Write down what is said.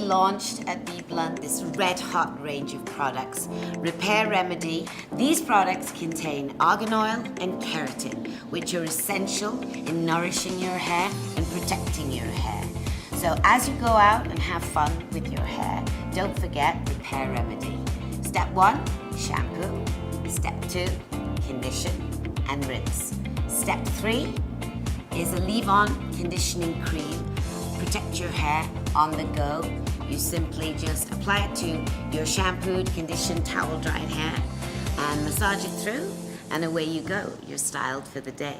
launched at BBLUNT this red hot range of products, Repair Remedy. These products contain argan oil and keratin, which are essential in nourishing your hair and protecting your hair. So as you go out and have fun with your hair, don't forget Repair Remedy. Step 1, shampoo. Step 2, condition and rinse. Step 3 is a leave-on conditioning cream. Protect your hair on the go. You simply just apply it to your shampooed, conditioned, towel-dried hair and massage it through, and away you go. You're styled for the day.